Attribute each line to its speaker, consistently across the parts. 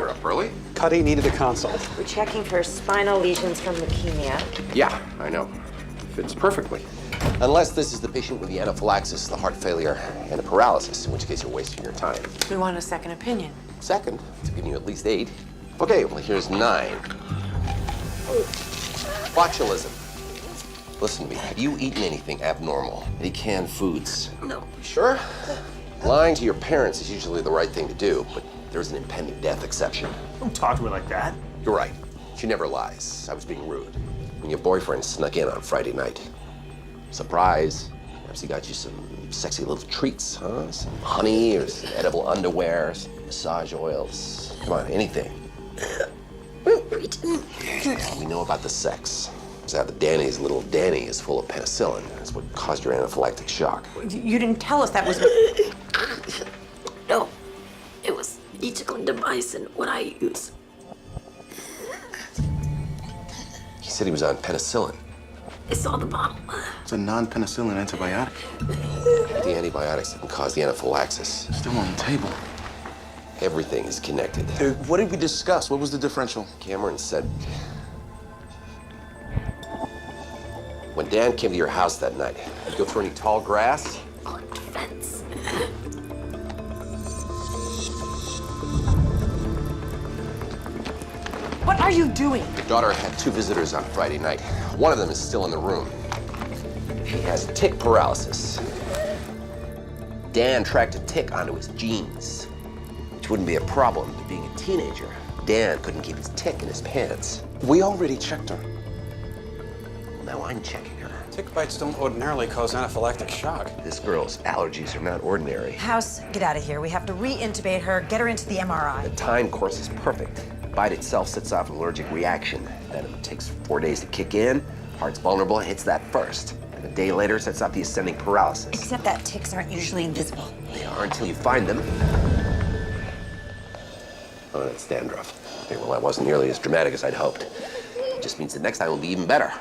Speaker 1: You're up early?
Speaker 2: Cuddy needed a consult.
Speaker 3: We're checking for spinal lesions from leukemia.
Speaker 1: Yeah, I know. Fits perfectly. Unless this is the patient with the anaphylaxis, the heart failure, and the paralysis, in which case you're wasting your time.
Speaker 4: We want a second opinion.
Speaker 1: Second, it's giving you at least 8. Okay, well, here's 9. Botulism. Listen to me. Have you eaten anything abnormal? Any canned foods?
Speaker 4: No.
Speaker 1: Sure? Lying to your parents is usually the right thing to do, but there's an impending death exception.
Speaker 2: Don't talk to her like that.
Speaker 1: You're right. She never lies. I was being rude. When your boyfriend snuck in on Friday night. Surprise. Perhaps he got you some sexy little treats, huh? Some honey or some edible underwear, some massage oils. Come on, anything. We know about the sex. So the Danny's little Danny is full of penicillin. That's what caused your anaphylactic shock.
Speaker 4: You didn't tell us that was...
Speaker 5: No, it was etyclindamycin, what I use.
Speaker 1: He said he was on penicillin.
Speaker 5: I saw the bottle.
Speaker 6: It's a non-penicillin antibiotic.
Speaker 1: The antibiotics didn't cause the anaphylaxis.
Speaker 6: Still on the table.
Speaker 1: Everything is connected.
Speaker 6: What did we discuss? What was the differential?
Speaker 1: Cameron said... When Dan came to your house that night, did you go through any tall grass?
Speaker 5: On defense.
Speaker 4: What are you doing?
Speaker 1: Your daughter had 2 visitors on Friday night. One of them is still in the room. He has tick paralysis. Dan tracked a tick onto his jeans, which wouldn't be a problem, but being a teenager, Dan couldn't keep his tick in his pants.
Speaker 6: We already checked her.
Speaker 1: Well, now I'm checking her.
Speaker 2: Tick bites don't ordinarily cause anaphylactic shock.
Speaker 1: This girl's allergies are not ordinary.
Speaker 3: House, get out of here. We have to re-intubate her, get her into the MRI.
Speaker 1: The time course is perfect. Bite itself sets off an allergic reaction. Then it takes 4 days to kick in. Heart's vulnerable, it hits that first. And a day later sets off the ascending paralysis.
Speaker 3: Except that ticks aren't usually invisible.
Speaker 1: They are until you find them. Oh, that's dandruff. Okay, well, that wasn't nearly as dramatic as I'd hoped. It just means the next time will be even better.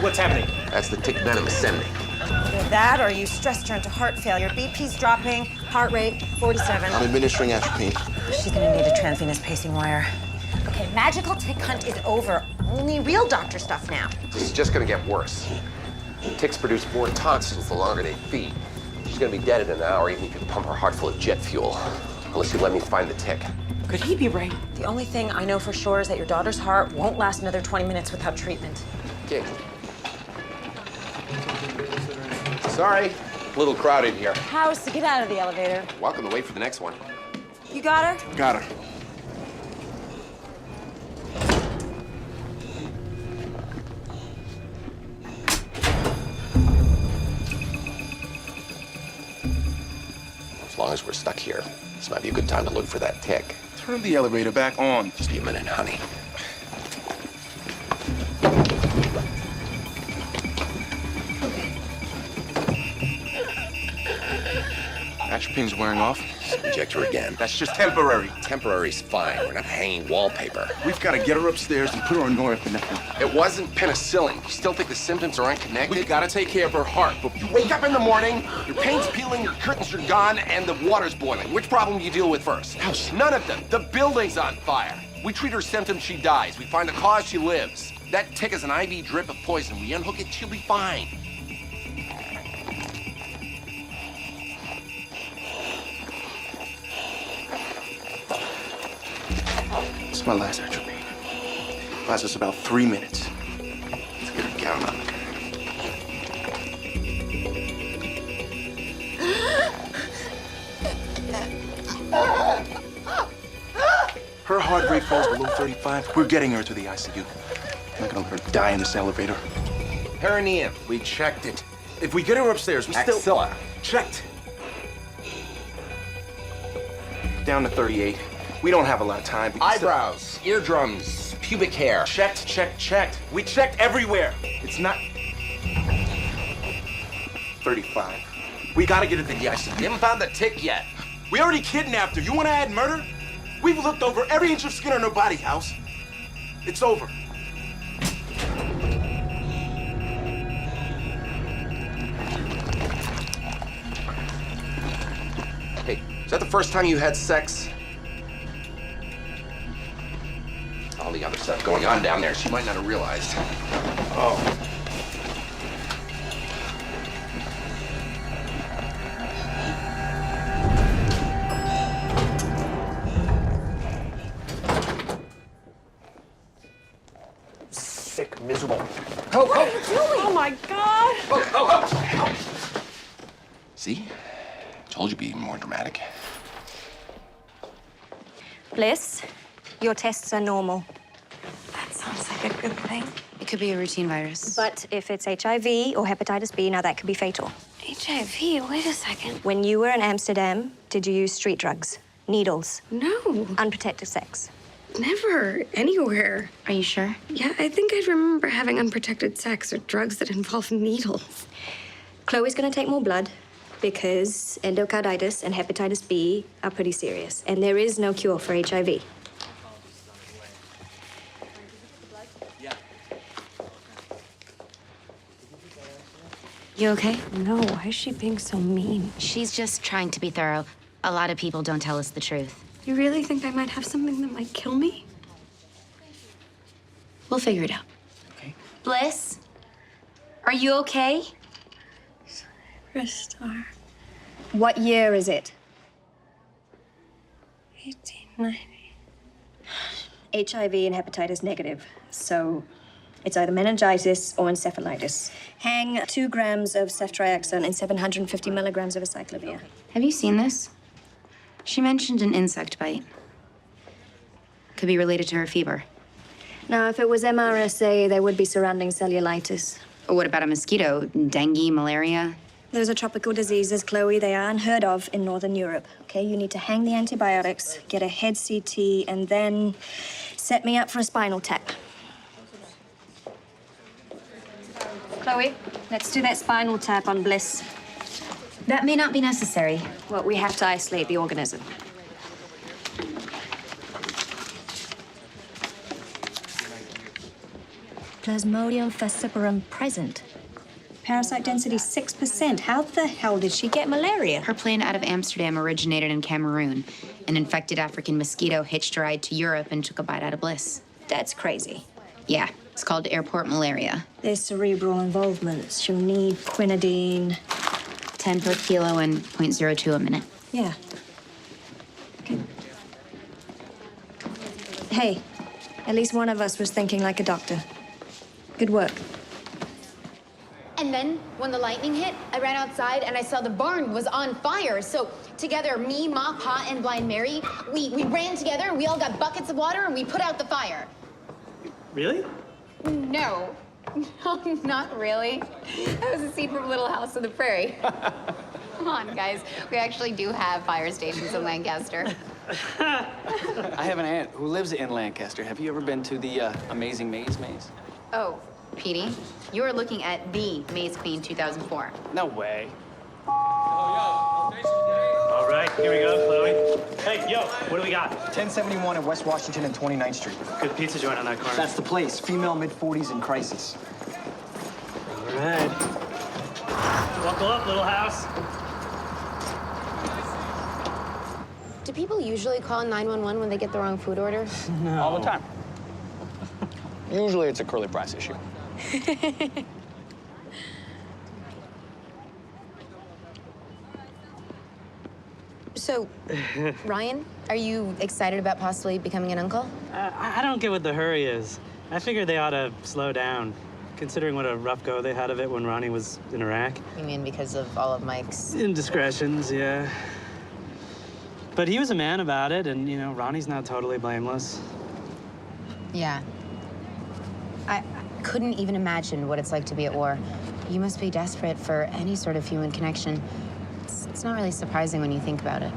Speaker 2: What's happening?
Speaker 1: That's the tick venom ascending.
Speaker 3: Either that or you stressed her into heart failure. BP's dropping, heart rate 47.
Speaker 6: I'm administering atropine.
Speaker 3: She's gonna need a transvenous pacing wire. Okay, magical tick hunt is over. Only real doctor stuff now.
Speaker 1: This is just gonna get worse. Ticks produce more toxins the longer they feed. She's gonna be dead in an hour, even if you pump her heart full of jet fuel. Unless you let me find the tick.
Speaker 4: Could he be right?
Speaker 3: The only thing I know for sure is that your daughter's heart won't last another 20 minutes without treatment.
Speaker 1: Okay. Sorry, a little crowded here.
Speaker 3: House, get out of the elevator.
Speaker 1: Welcome to wait for the next one.
Speaker 3: You got her?
Speaker 6: Got her.
Speaker 1: As long as we're stuck here, this might be a good time to look for that tick.
Speaker 6: Turn the elevator back on.
Speaker 1: Just be a minute, honey.
Speaker 6: Atropine's wearing off.
Speaker 1: Injector again.
Speaker 6: That's just temporary.
Speaker 1: Temporary's fine. We're not hanging wallpaper.
Speaker 6: We've got to get her upstairs and put her on norepinephrine.
Speaker 1: It wasn't penicillin. You still think the symptoms are unconnected?
Speaker 6: We've got to take care of her heart. But
Speaker 1: You wake up in the morning, your paint's peeling, your curtains are gone, and the water's boiling. Which problem do you deal with first?
Speaker 6: House.
Speaker 1: None of them. The building's on fire. We treat her symptoms, she dies. We find the cause, she lives. That tick is an IV drip of poison. We unhook it, she'll be fine.
Speaker 6: it's my last atropine. Lasts us about 3 minutes. Let's get her gown on. Her heart rate falls below 35. We're getting her to the ICU. I'm not gonna let her die in this elevator.
Speaker 1: Perineum.
Speaker 6: We checked it. If we get her upstairs, we still...
Speaker 1: Axilla.
Speaker 6: Checked. Down to 38. We don't have a lot of time. We can still-
Speaker 1: Eyebrows, eardrums, pubic hair.
Speaker 6: Checked. We checked everywhere. It's not... 35. We gotta get her to the ICU.
Speaker 1: You haven't found the tick yet.
Speaker 6: We already kidnapped her. You wanna add murder? We've looked over every inch of skin on her body, House. It's over.
Speaker 1: Hey, is that the first time you had sex? All the other stuff going on down there, she might not have realized. Oh.
Speaker 2: Sick, miserable.
Speaker 4: Oh my God!
Speaker 1: See? Told you to be more dramatic.
Speaker 7: Bliss, your tests are normal.
Speaker 5: That sounds like a good thing.
Speaker 8: It could be a routine virus.
Speaker 7: But if it's HIV or hepatitis B, now that could be fatal.
Speaker 5: HIV? Wait a second.
Speaker 7: When you were in Amsterdam, did you use street drugs? Needles?
Speaker 5: No,
Speaker 7: Unprotected sex?
Speaker 5: never, anywhere.
Speaker 8: Are you sure?
Speaker 5: Yeah, I think I remember having unprotected sex or drugs that involve needles.
Speaker 7: Chloe's gonna take more blood because endocarditis and hepatitis B are pretty serious, and there is no cure for HIV.
Speaker 8: You okay?
Speaker 5: No, why is she being so mean?
Speaker 8: She's just trying to be thorough. A lot of people don't tell us the truth.
Speaker 5: You really think I might have something that might kill me?
Speaker 8: We'll figure it out.
Speaker 6: Okay.
Speaker 8: Bliss? Are you okay?
Speaker 5: Star.
Speaker 7: What year is it?
Speaker 5: 1890.
Speaker 7: HIV and hepatitis negative, so it's either meningitis or encephalitis. Hang 2 grams of ceftriaxone and 750 milligrams of acyclovir.
Speaker 8: Have you seen this? She mentioned an insect bite. Could be related to her fever.
Speaker 7: Now, if it was MRSA, there would be surrounding cellulitis.
Speaker 8: Or what about a mosquito? Dengue, malaria?
Speaker 7: Those are tropical diseases, Chloe. They are unheard of in Northern Europe. Okay, you need to hang the antibiotics, get a head CT, and then set me up for a spinal tap. Chloe, let's do that spinal tap on Bliss.
Speaker 8: That may not be necessary.
Speaker 7: Well, we have to isolate the organism. Plasmodium falciparum present. Parasite density 6%. How the hell did she get malaria?
Speaker 8: Her plane out of Amsterdam originated in Cameroon. An infected African mosquito hitched a ride to Europe and took a bite out of Bliss.
Speaker 7: That's crazy.
Speaker 8: Yeah, it's called airport malaria.
Speaker 7: There's cerebral involvement. She'll need quinidine.
Speaker 8: 10 per kilo and 0.02 a minute.
Speaker 7: Yeah. Okay. Hey, at least one of us was thinking like a doctor. Good work.
Speaker 9: And then, when the lightning hit, I ran outside and I saw the barn was on fire. So together, me, Ma, Pa, and Blind Mary, we ran together and we all got buckets of water and we put out the fire.
Speaker 2: Really?
Speaker 9: No. No, not really. That was a scene from Little House on the Prairie. Come on, guys. We actually do have fire stations in Lancaster.
Speaker 10: I have an aunt who lives in Lancaster. Have you ever been to the Amazing Maze?
Speaker 9: Oh, Petey, you are looking at the Maze Queen 2004.
Speaker 10: No way.
Speaker 2: All right, here we go, Chloe. Hey, yo, what do we got?
Speaker 11: 1071 at West Washington and 29th Street.
Speaker 2: Good pizza joint on that corner.
Speaker 11: That's the place. Female mid-40s in crisis.
Speaker 2: All right. Buckle up, little house.
Speaker 9: Do people usually call 911 when they get the wrong food order?
Speaker 2: No.
Speaker 10: All the time. Usually it's a curly price issue.
Speaker 9: So, Ryan, are you excited about possibly becoming an uncle?
Speaker 12: I don't get what the hurry is. I figured they ought to slow down, considering what a rough go they had of it when Ronnie was in Iraq.
Speaker 9: You mean because of all of Mike's...
Speaker 12: Indiscretions, yeah. But he was a man about it, and, you know, Ronnie's not totally blameless.
Speaker 9: Yeah. I couldn't even imagine what it's like to be at war. You must be desperate for any sort of human connection. It's not really surprising when you think about it.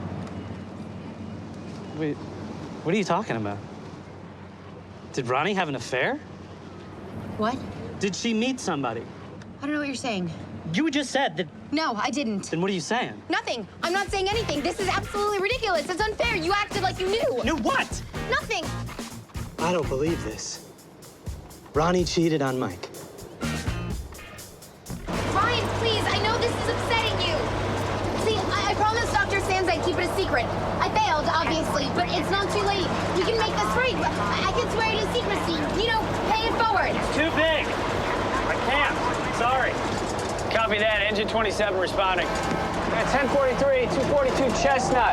Speaker 12: Wait, what are you talking about? Did Ronnie have an affair?
Speaker 9: What?
Speaker 12: Did she meet somebody?
Speaker 9: I don't know what you're saying.
Speaker 12: You just said that...
Speaker 9: No, I didn't.
Speaker 12: Then what are you saying?
Speaker 9: Nothing. I'm not saying anything. This is absolutely ridiculous. It's unfair. You acted like you knew.
Speaker 12: Knew what?
Speaker 9: Nothing.
Speaker 12: I don't believe this. Ronnie cheated on Mike.
Speaker 9: Ryan, please. I know this is upsetting you. See, I promised Dr. Sands I'd keep it a secret. I failed, obviously, but it's not too late. We can make this right. I can swear to secrecy. You know, pay it forward.
Speaker 2: It's too big. I can't. Sorry.
Speaker 10: Copy that. Engine 27 responding. 1043, 242 Chestnut.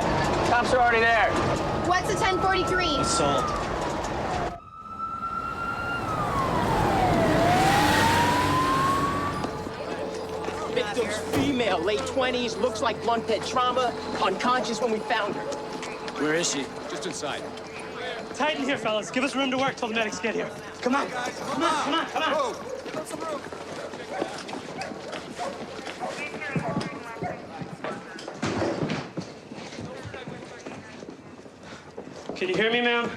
Speaker 10: Cops are already there.
Speaker 9: What's a 1043?
Speaker 2: Assault.
Speaker 13: Victim's female, late 20s, looks like blunt head trauma, unconscious when we found her.
Speaker 10: Where is she?
Speaker 11: Just inside.
Speaker 2: Tighten here, fellas. Give us room to work till the medics get here. Come on. Come on, come on, come on. Can you hear me, ma'am?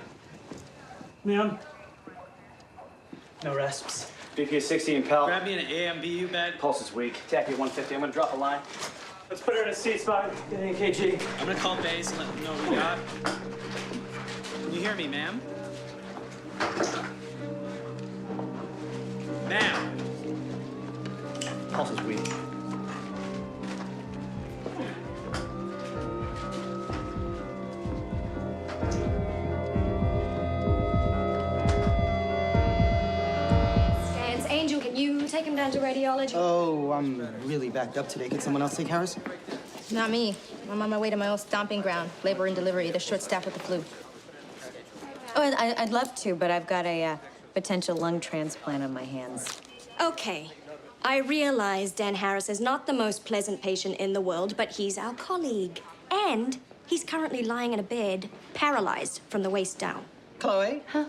Speaker 2: Ma'am? No rasps.
Speaker 10: BP 60 and Pell.
Speaker 2: Grab me an AMBU bag.
Speaker 10: Pulse is weak. Tacky 150. I'm gonna drop a line.
Speaker 2: Let's put her in a C spot. Get an EKG.
Speaker 14: I'm gonna call base and let them know what we got. Can you hear me, ma'am? Ma'am.
Speaker 10: Pulse is weak.
Speaker 7: Angel, can you take him down to radiology?
Speaker 11: Oh, I'm really backed up today. Could someone else take Harris?
Speaker 7: Not me. I'm on my way to my old stomping ground. Labor and delivery. They're short-staffed with the flu.
Speaker 3: Oh, I'd love to, but I've got a potential lung transplant on my hands.
Speaker 7: Okay. I realize Dan Harris is not the most pleasant patient in the world, but he's our colleague. And he's currently lying in a bed, paralyzed from the waist down.
Speaker 11: Chloe? Huh?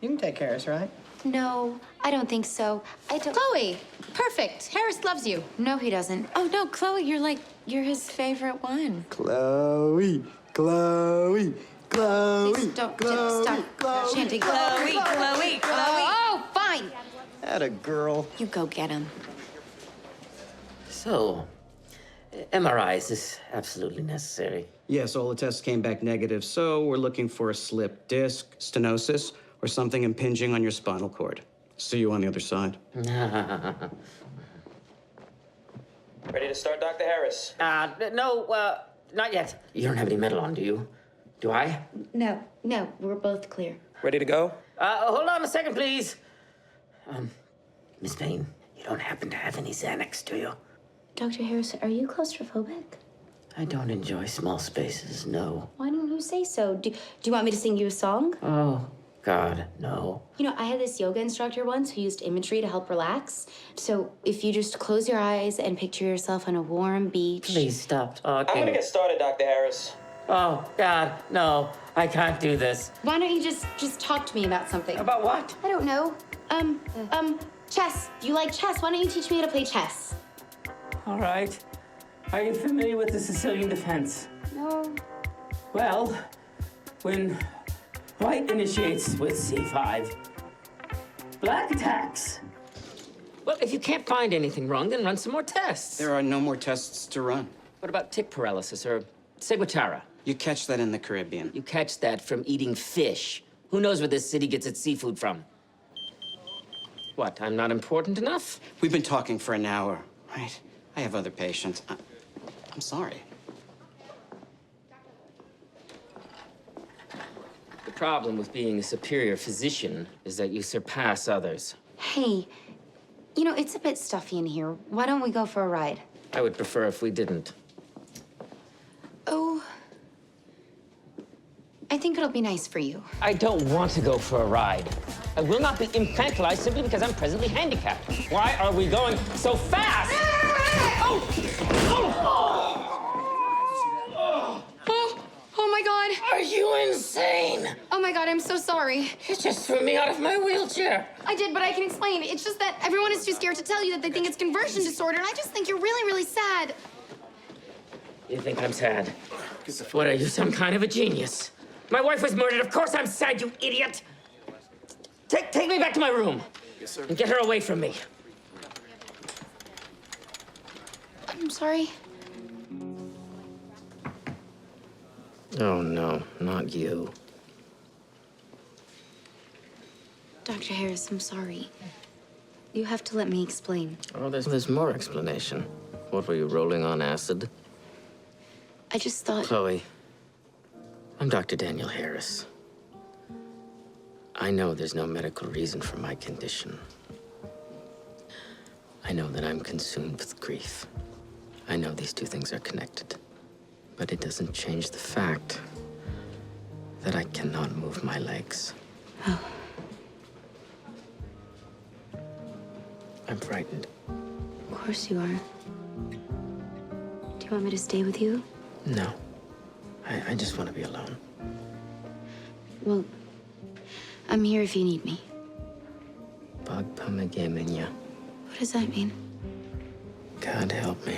Speaker 11: You can take Harris, right?
Speaker 8: No, I don't think so. I don't.
Speaker 9: Chloe, perfect. Harris loves you.
Speaker 8: No, he doesn't.
Speaker 3: Oh, no, Chloe, you're his favorite one.
Speaker 11: Chloe, Chloe, Chloe.
Speaker 8: Please don't stop chanting.
Speaker 3: Chloe, Chloe, Chloe.
Speaker 9: Oh, fine.
Speaker 11: Atta girl.
Speaker 3: You go get him.
Speaker 15: So, MRIs is absolutely necessary.
Speaker 16: Yes, all the tests came back negative, so we're looking for a slipped disc, stenosis, or something impinging on your spinal cord. See you on the other side.
Speaker 14: Ready to start, Dr. Harris?
Speaker 15: No, not yet. You don't have any metal on, do you? Do I?
Speaker 8: No, we're both clear.
Speaker 14: Ready to go?
Speaker 15: Hold on a second, please. Miss Payne, you don't happen to have any Xanax, do you?
Speaker 8: Dr. Harris, are you claustrophobic?
Speaker 15: I don't enjoy small spaces, no.
Speaker 8: Why don't you say so? Do you want me to sing you a song?
Speaker 15: Oh, God, no.
Speaker 8: You know, I had this yoga instructor once who used imagery to help relax. So if you just close your eyes and picture yourself on a warm beach.
Speaker 15: Please stop talking.
Speaker 14: I'm gonna get started, Dr. Harris.
Speaker 15: Oh, God, no. I can't do this.
Speaker 8: Why don't you just talk to me about something?
Speaker 15: About what?
Speaker 8: I don't know. Chess. You like chess? Why don't you teach me how to play chess?
Speaker 15: All right. Are you familiar with the Sicilian defense?
Speaker 8: No.
Speaker 15: Well, when white initiates with C5, black attacks. Well, if you can't find anything wrong, then run some more tests.
Speaker 16: There are no more tests to run.
Speaker 15: What about tick paralysis or ciguatera?
Speaker 16: You catch that in the Caribbean.
Speaker 15: You catch that from eating fish. Who knows where this city gets its seafood from? What, I'm not important enough?
Speaker 16: We've been talking for an hour, right? I have other patients. I'm sorry.
Speaker 15: The problem with being a superior physician is that you surpass others.
Speaker 8: Hey, you know, it's a bit stuffy in here. Why don't we go for a ride?
Speaker 15: I would prefer if we didn't.
Speaker 8: Oh, I think it'll be nice for you.
Speaker 15: I don't want to go for a ride. I will not be infantilized simply because I'm presently handicapped. Why are we going so fast?
Speaker 8: Oh my God.
Speaker 15: Are you insane?
Speaker 8: Oh my God, I'm so sorry.
Speaker 15: You just threw me out of my wheelchair.
Speaker 9: I did, but I can explain. It's just that everyone is too scared to tell you that they think it's conversion disorder, and I just think you're really, really sad.
Speaker 15: You think I'm sad? What, are you some kind of a genius? My wife was murdered. Of course I'm sad, you idiot. Take me back to my room.
Speaker 6: Yes, sir.
Speaker 15: And get her away from me.
Speaker 8: I'm sorry.
Speaker 15: Oh, no, not you.
Speaker 8: Dr. Harris, I'm sorry. You have to let me explain.
Speaker 15: Oh, there's more explanation. What, were you rolling on acid?
Speaker 8: I just thought...
Speaker 15: Chloe, I'm Dr. Daniel Harris. I know there's no medical reason for my condition. I know that I'm consumed with grief. I know these two things are connected. But it doesn't change the fact that I cannot move my legs.
Speaker 8: Oh.
Speaker 15: I'm frightened.
Speaker 8: Of course you are. Do you want me to stay with you?
Speaker 15: No. I just want to be alone.
Speaker 8: Well, I'm here if you need me.
Speaker 15: Pagpamageminya.
Speaker 8: What does that mean?
Speaker 15: God help me.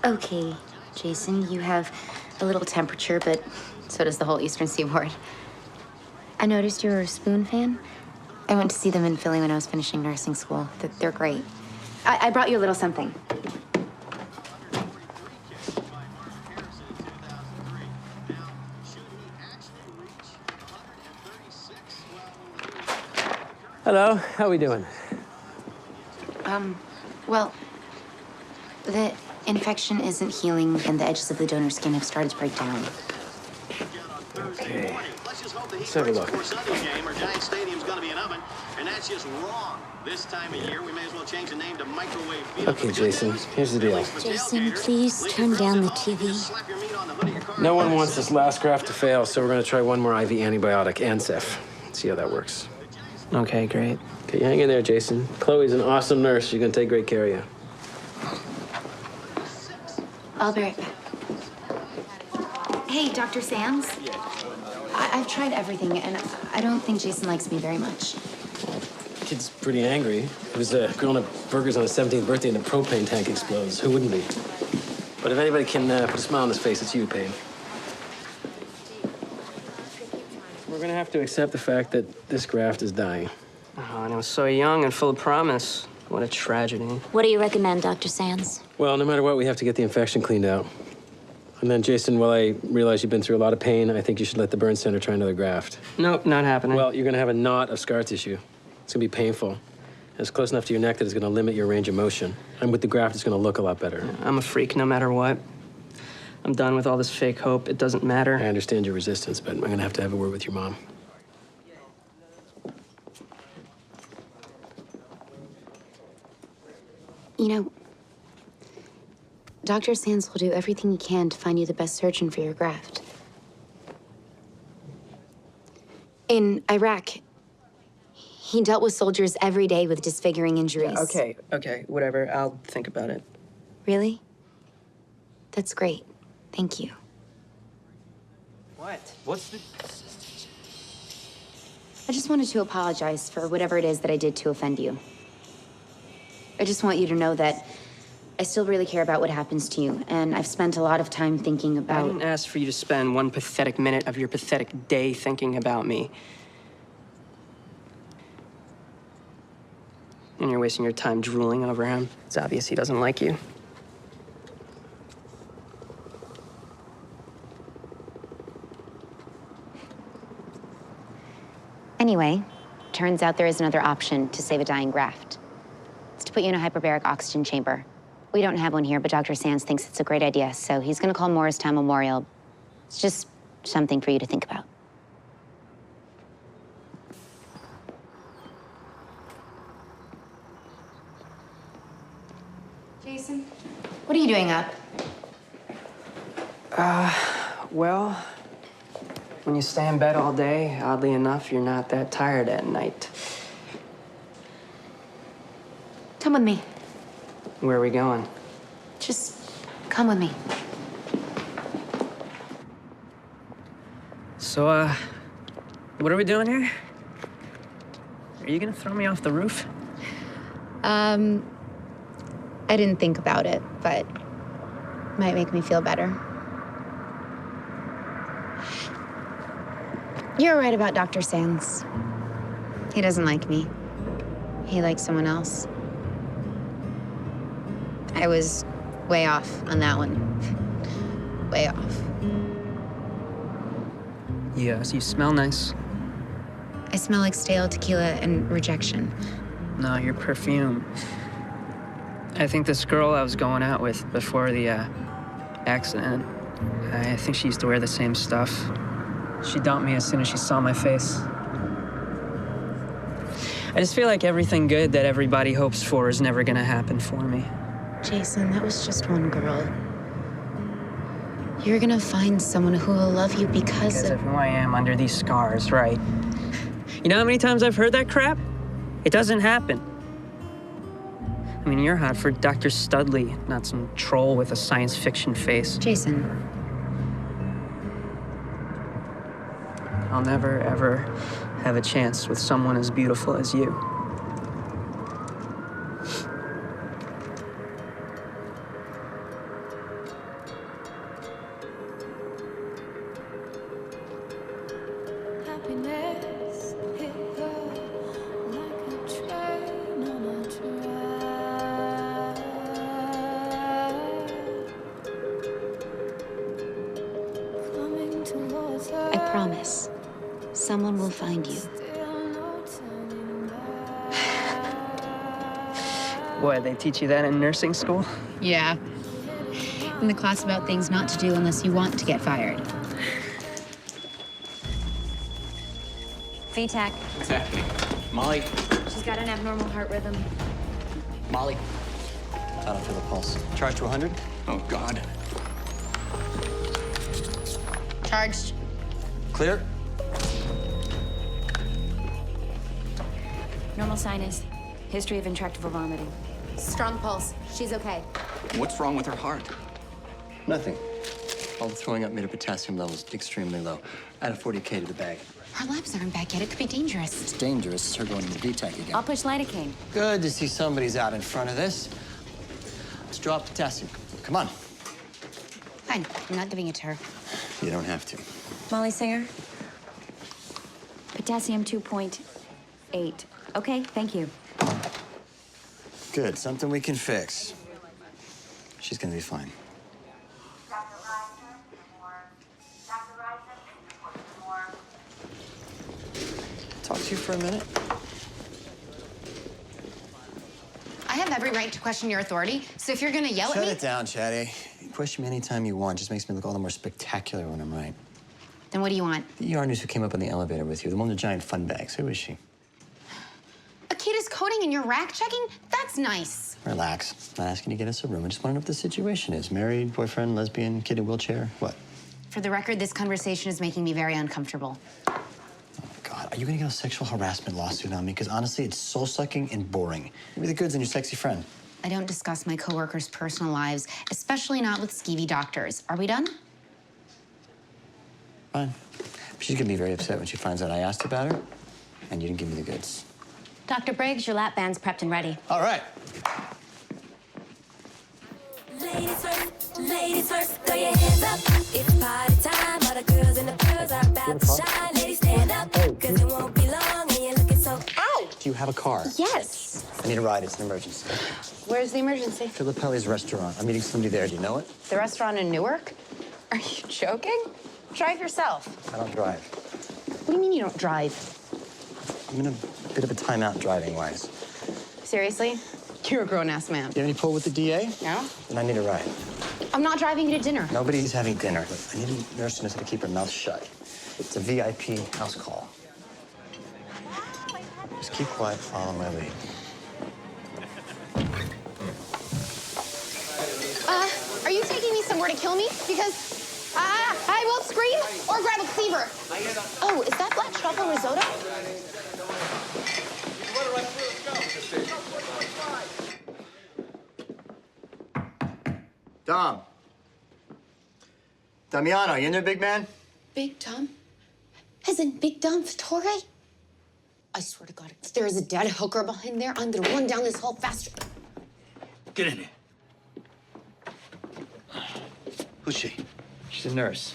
Speaker 8: Okay, Jason, you have a little temperature, but so does the whole Eastern Seaboard. I noticed you're a Spoon fan. I went to see them in Philly when I was finishing nursing school. They're great. I brought you a little something.
Speaker 12: Hello, how we doing?
Speaker 8: Well, the infection isn't healing, and the edges of the donor skin have started to break down.
Speaker 12: Okay. Let's have a look. Okay, Jason, here's the deal.
Speaker 3: Jason, please turn down the TV.
Speaker 12: No one wants this last graft to fail, so we're going to try one more IV antibiotic, Ancef. See how that works. Okay, great. Okay, hang in there, Jason. Chloe's an awesome nurse. She's going to take great care of you.
Speaker 8: I'll be right back. Hey, Dr. Sands. I've tried everything, and I don't think Jason likes me very much.
Speaker 12: Kid's pretty angry. He was grilling up burgers on his 17th birthday and the propane tank explodes. Who wouldn't be? But if anybody can put a smile on his face, it's you, Payne. We're gonna have to accept the fact that this graft is dying.
Speaker 17: Oh, and it was so young and full of promise. What a tragedy.
Speaker 3: What do you recommend, Dr. Sands?
Speaker 12: Well, no matter what, we have to get the infection cleaned out. And then, Jason, while I realize you've been through a lot of pain, I think you should let the burn center try another graft.
Speaker 17: Nope, not happening.
Speaker 12: Well, you're gonna have a knot of scar tissue. It's gonna be painful. And it's close enough to your neck that it's gonna limit your range of motion. And with the graft, it's gonna look a lot better.
Speaker 17: I'm a freak no matter what. I'm done with all this fake hope. It doesn't matter.
Speaker 12: I understand your resistance, but I'm gonna have to have a word with your mom.
Speaker 8: You know, Dr. Sands will do everything he can to find you the best surgeon for your graft. In Iraq, he dealt with soldiers every day with disfiguring injuries.
Speaker 17: Yeah, okay, whatever. I'll think about it.
Speaker 8: Really? That's great. Thank you.
Speaker 17: What? What's the...
Speaker 8: I just wanted to apologize for whatever it is that I did to offend you. I just want you to know that I still really care about what happens to you, and I've spent a lot of time thinking
Speaker 17: I
Speaker 8: about...
Speaker 17: didn't ask for you to spend one pathetic minute of your pathetic day thinking about me. And you're wasting your time drooling over him. It's obvious he doesn't like you.
Speaker 8: Anyway, turns out there is another option to save a dying graft. It's to put you in a hyperbaric oxygen chamber. We don't have one here, but Dr. Sands thinks it's a great idea, so he's gonna call Morristown Memorial. It's just something for you to think about. Jason, what are you doing up?
Speaker 17: Well, when you stay in bed all day, oddly enough, you're not that tired at night.
Speaker 8: Come with me.
Speaker 17: Where are we going?
Speaker 8: Just come with me.
Speaker 17: So, what are we doing here? Are you gonna throw me off the roof?
Speaker 8: I didn't think about it, but might make me feel better. You're right about Dr. Sands. He doesn't like me. He likes someone else. I was way off on that one. Way off.
Speaker 17: Yes, you smell nice.
Speaker 8: I smell like stale tequila and rejection.
Speaker 17: No, your perfume. I think this girl I was going out with before the accident, I think she used to wear the same stuff. She dumped me as soon as she saw my face. I just feel like everything good that everybody hopes for is never gonna happen for me.
Speaker 8: Jason, that was just one girl. You're gonna find someone who will love you because
Speaker 17: of who I am under these scars, right? You know how many times I've heard that crap? It doesn't happen. I mean, you're hot for Dr. Studley, not some troll with a science fiction face.
Speaker 8: Jason.
Speaker 17: I'll never, ever have a chance with someone as beautiful as you.
Speaker 8: I promise, someone will find you.
Speaker 17: What, they teach you that in nursing school?
Speaker 8: Yeah. In the class about things not to do unless you want to get fired.
Speaker 3: VTAC.
Speaker 13: What's happening? Molly?
Speaker 3: She's got an abnormal heart rhythm.
Speaker 13: Molly?
Speaker 11: I don't feel the pulse. Charge to 100?
Speaker 13: Oh, God.
Speaker 8: Charged.
Speaker 11: Clear?
Speaker 3: Normal sinus. History of intractable vomiting.
Speaker 9: Strong pulse. She's okay.
Speaker 13: What's wrong with her heart?
Speaker 11: Nothing. All the throwing up made her potassium levels extremely low. Add a 40K to the bag.
Speaker 8: Her labs aren't back yet. It could be dangerous.
Speaker 11: It's dangerous. It's her going into VTAC again.
Speaker 3: I'll push lidocaine.
Speaker 11: Good to see somebody's out in front of this. Let's drop potassium. Come on.
Speaker 8: Fine. I'm not giving it to her.
Speaker 11: You don't have to.
Speaker 3: Molly Singer. Potassium 2.8. Okay, thank you.
Speaker 11: Good. Something we can fix. She's gonna be fine. Talk to you for a minute.
Speaker 9: I have every right to question your authority, so if you're gonna yell at me...
Speaker 11: Shut it down, Chatty. You question me anytime you want. Just makes me look all the more spectacular when I'm right.
Speaker 8: Then what do you want?
Speaker 11: The ER nurse who came up in the elevator with you, the one with the giant fun bags. Who is she?
Speaker 9: A kid is coding and you're rack checking? That's nice.
Speaker 11: Relax. Not asking you to get us a room. I just want to know what the situation is. Married, boyfriend, lesbian, kid in wheelchair, what?
Speaker 8: For the record, this conversation is making me very uncomfortable.
Speaker 11: God, are you gonna get a sexual harassment lawsuit on me? Because honestly, it's soul-sucking and boring. Give me the goods and your sexy friend.
Speaker 8: I don't discuss my coworkers' personal lives, especially not with skeevy doctors. Are we done?
Speaker 11: Fine. She's gonna be very upset when she finds out I asked about her, and you didn't give me the goods.
Speaker 3: Dr. Briggs, your lap band's prepped and ready.
Speaker 11: All right.
Speaker 18: Ladies first, throw your hands up. It's party time. All the girls in the girls are about to shine. Ladies, stand up, cause it won't be long and you're looking so...
Speaker 11: Ow! Do you have a car?
Speaker 8: Yes.
Speaker 11: I need a ride. It's an emergency.
Speaker 8: Where's the emergency?
Speaker 11: Filippelli's restaurant. I'm meeting somebody there. Do you know it?
Speaker 8: The restaurant in Newark? Are you joking? Drive yourself.
Speaker 11: I don't drive.
Speaker 8: What do you mean you don't drive?
Speaker 11: I'm in a bit of a timeout driving-wise.
Speaker 8: Seriously? You're a grown-ass man.
Speaker 11: You have any pull with the DA?
Speaker 8: No?
Speaker 11: Then I need a ride.
Speaker 8: I'm not driving you to dinner.
Speaker 11: Nobody's having dinner. I need a nurse who knows how to keep her mouth shut. It's a VIP house call. Just keep quiet, follow my lead.
Speaker 9: Are you taking me somewhere to kill me? Because I will scream or grab a cleaver. Oh, is that black truffle risotto?
Speaker 11: Dom. Damiano, you in there, big man?
Speaker 9: Big Tom? As in Big Dom Vittore? I swear to God, if there is a dead hooker behind there, I'm gonna run down this hall faster.
Speaker 6: Get in here. Who's she?
Speaker 11: She's a nurse.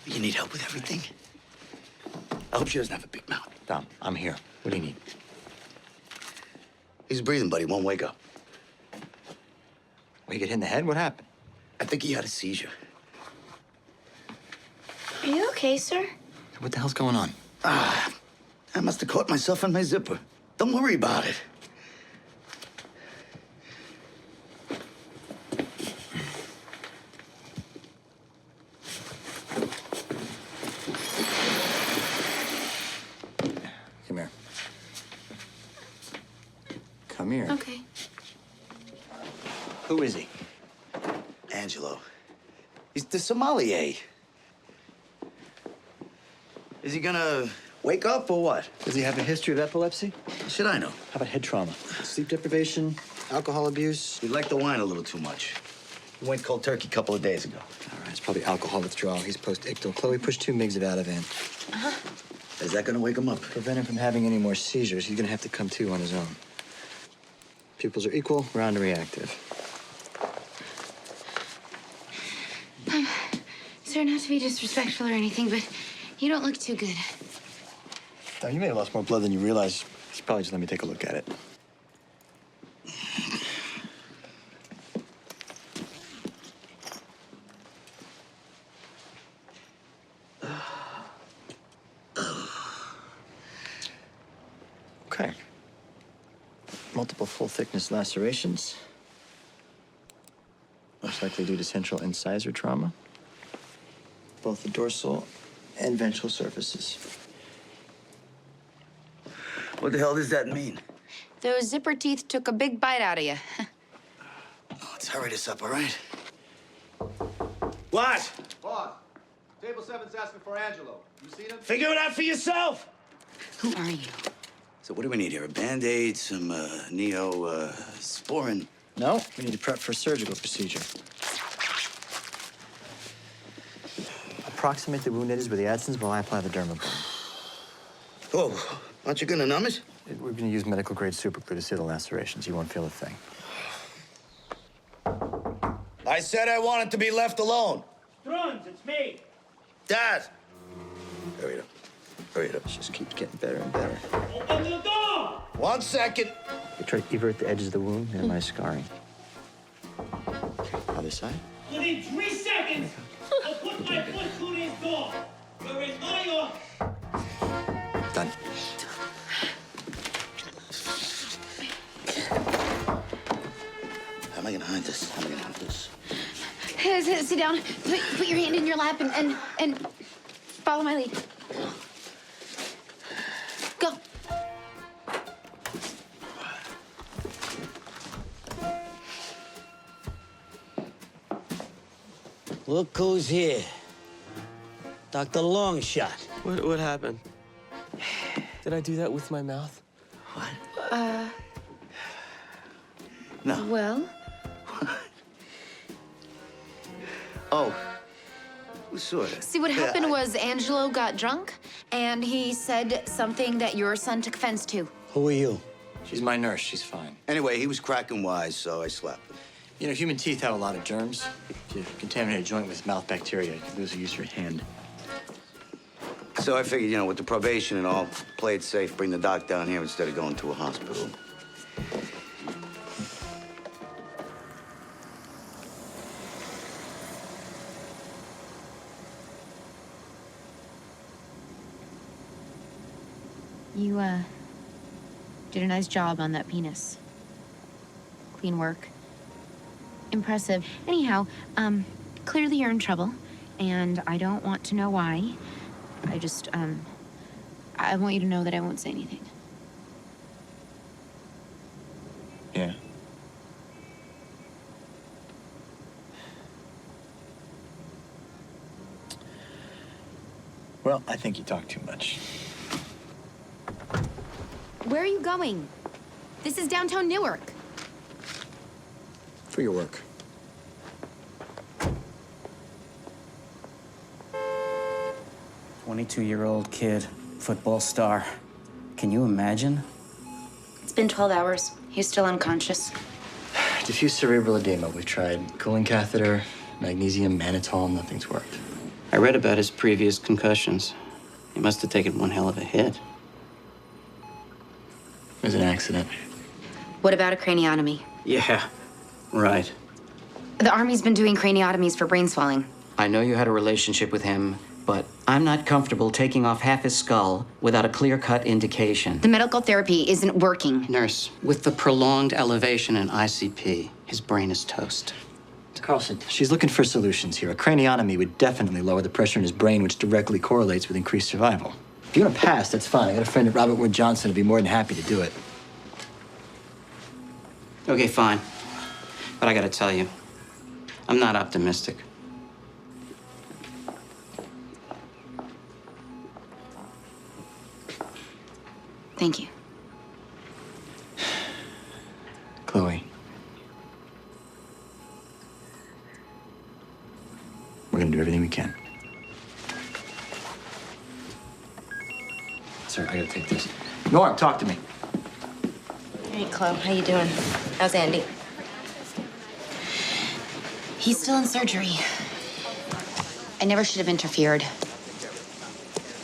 Speaker 6: You need help with everything? I hope she doesn't have a big mouth.
Speaker 11: Dom, I'm here. What do you need?
Speaker 6: He's breathing, but he won't wake up.
Speaker 11: Well, you get hit in the head? What happened?
Speaker 6: I think he had a seizure.
Speaker 18: Are you okay, sir?
Speaker 11: What the hell's going on?
Speaker 19: I must have caught myself in my zipper. Don't worry about it.
Speaker 11: Come here. Come here.
Speaker 9: Okay.
Speaker 11: Who is he?
Speaker 19: Angelo. He's the sommelier. Is he gonna wake up or what?
Speaker 11: Does he have a history of epilepsy?
Speaker 19: Should I know?
Speaker 11: How about head trauma? Sleep deprivation? Alcohol abuse?
Speaker 19: He liked the wine a little too much. He went cold turkey a couple of days ago.
Speaker 11: All right, it's probably alcohol withdrawal. He's post-ictal. Chloe, push 2 mgs of Ativan.
Speaker 19: Is that gonna wake him up?
Speaker 11: Prevent him from having any more seizures. He's gonna have to come to on his own. Pupils are equal, round and reactive.
Speaker 9: Sorry not to be disrespectful or anything, but you don't look too good.
Speaker 11: Now, you may have lost more blood than you realize. You should probably just let me take a look at it. Okay. Multiple full-thickness lacerations. Most likely due to central incisor trauma. Both the dorsal and ventral surfaces.
Speaker 19: What the hell does that mean?
Speaker 8: Those zipper teeth took a big bite out of you.
Speaker 19: Let's hurry this up, all right?
Speaker 6: What?
Speaker 20: Boss, table 7's asking for Angelo. You seen him?
Speaker 6: Figure it out for yourself.
Speaker 8: Who are you?
Speaker 19: So what do we need here? A Band-Aid, some neosporin?
Speaker 11: No, we need to prep for a surgical procedure. Approximate the wound edges with the Adsons while I apply the dermabrane.
Speaker 19: Oh, aren't you gonna numb it?
Speaker 11: We're gonna use medical grade superglue to seal the lacerations. You won't feel a thing.
Speaker 19: I said I wanted to be left alone.
Speaker 10: Struns, it's me.
Speaker 19: Dad! Hurry it up. Hurry it up.
Speaker 11: It just keeps getting better and better.
Speaker 10: Open the door!
Speaker 19: 1 second.
Speaker 11: We try to evert the edges of the wound, minimize scarring. Okay, other side.
Speaker 10: Within 3 seconds, I'll put my foot through this door. You're in my office.
Speaker 11: Done.
Speaker 19: How am I gonna hide this? How am I gonna hide this?
Speaker 9: Sit down. Put your hand in your lap and follow my lead. Go.
Speaker 13: Look who's here. Dr. Longshot.
Speaker 12: What happened? Did I do that with my mouth?
Speaker 19: No.
Speaker 8: Well?
Speaker 19: Oh. Sort of.
Speaker 9: See, what happened was Angelo got drunk, and he said something that your son took offense to.
Speaker 13: Who are you?
Speaker 11: She's my nurse. She's fine.
Speaker 19: Anyway, he was cracking wise, so I slapped him.
Speaker 11: You know, human teeth have a lot of germs. If you contaminate a joint with mouth bacteria, you can lose the use of your hand.
Speaker 19: So I figured, you know, with the probation and all, play it safe, bring the doc down here instead of going to a hospital.
Speaker 8: You, did a nice job on that penis. Clean work. Impressive. Anyhow, clearly you're in trouble, and I don't want to know why. I just, I want you to know that I won't say anything.
Speaker 11: Yeah. Well, I think you talk too much.
Speaker 9: Where are you going? This is downtown Newark.
Speaker 11: For your work.
Speaker 13: "22-year-old kid, football star. Can you imagine?"
Speaker 8: It's been 12 hours. He's still unconscious.
Speaker 11: Diffuse cerebral edema. We've tried cooling catheter, magnesium, mannitol, nothing's worked.
Speaker 16: I read about his previous concussions. He must have taken one hell of a hit.
Speaker 11: It was an accident.
Speaker 8: What about a craniotomy?
Speaker 16: Yeah, right.
Speaker 8: The Army's been doing craniotomies for brain swelling.
Speaker 16: I know you had a relationship with him, but I'm not comfortable taking off half his skull without a clear-cut indication.
Speaker 9: The medical therapy isn't working.
Speaker 16: Nurse, with the prolonged elevation in ICP, his brain is toast.
Speaker 11: Carlson, she's looking for solutions here. A craniotomy would definitely lower the pressure in his brain, which directly correlates with increased survival. If you want to pass, that's fine. I got a friend at Robert Wood Johnson who'd be more than happy to do it.
Speaker 16: Okay, fine. But I gotta tell you, I'm not optimistic.
Speaker 9: Thank you.
Speaker 11: Chloe. We're gonna do everything we can. Sir, I gotta take this. Norm, talk to me.
Speaker 3: Hey, Chloe, how you doing? How's Andy?
Speaker 9: He's still in surgery. I never should have interfered.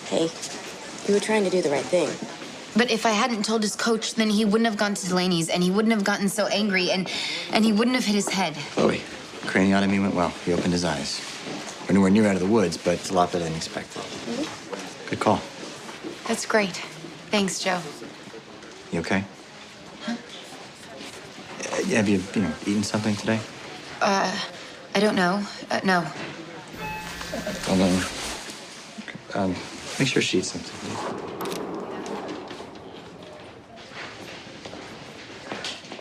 Speaker 3: Hey, you were trying to do the right thing.
Speaker 9: But if I hadn't told his coach, then he wouldn't have gone to Delaney's, and he wouldn't have gotten so angry, and he wouldn't have hit his head.
Speaker 11: Chloe, craniotomy went well. He opened his eyes. We're nowhere near out of the woods, but it's a lot better than expected. Good call.
Speaker 9: That's great. Thanks, Joe.
Speaker 11: You okay?
Speaker 9: Huh?
Speaker 11: Have you eaten something today?
Speaker 9: I don't know. No.
Speaker 11: Hold on. Make sure she eats something.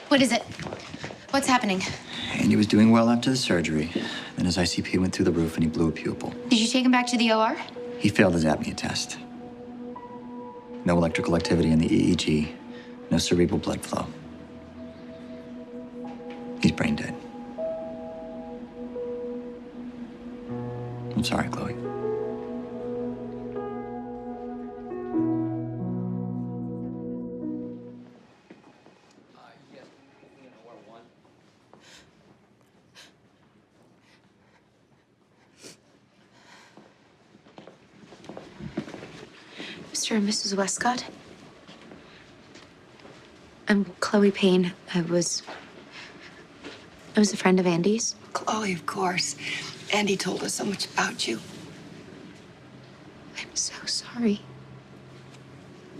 Speaker 9: What is it? What's happening?
Speaker 11: Andy was doing well after the surgery. Then his ICP went through the roof and he blew a pupil.
Speaker 9: Did you take him back to the OR?
Speaker 11: He failed his apnea test. No electrical activity in the EEG. No cerebral blood flow. He's brain dead. I'm sorry, Chloe.
Speaker 8: Mr. and Mrs. Westcott? I'm Chloe Payne. I was a friend of Andy's.
Speaker 4: Chloe, of course. Andy told us so much about you.
Speaker 8: I'm so sorry.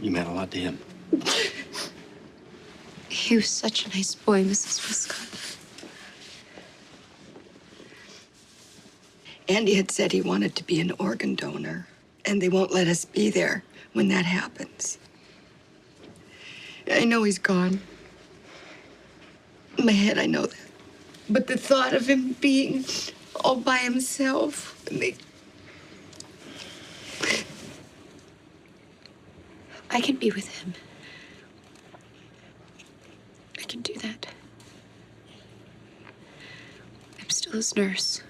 Speaker 12: You meant a lot to him.
Speaker 8: He was such a nice boy, Mrs. Westcott.
Speaker 4: Andy had said he wanted to be an organ donor, and they won't let us be there when that happens. I know he's gone. In my head, I know that. But the thought of him being all by himself,
Speaker 8: I can be with him. I can do that. I'm still his nurse.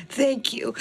Speaker 4: Thank you.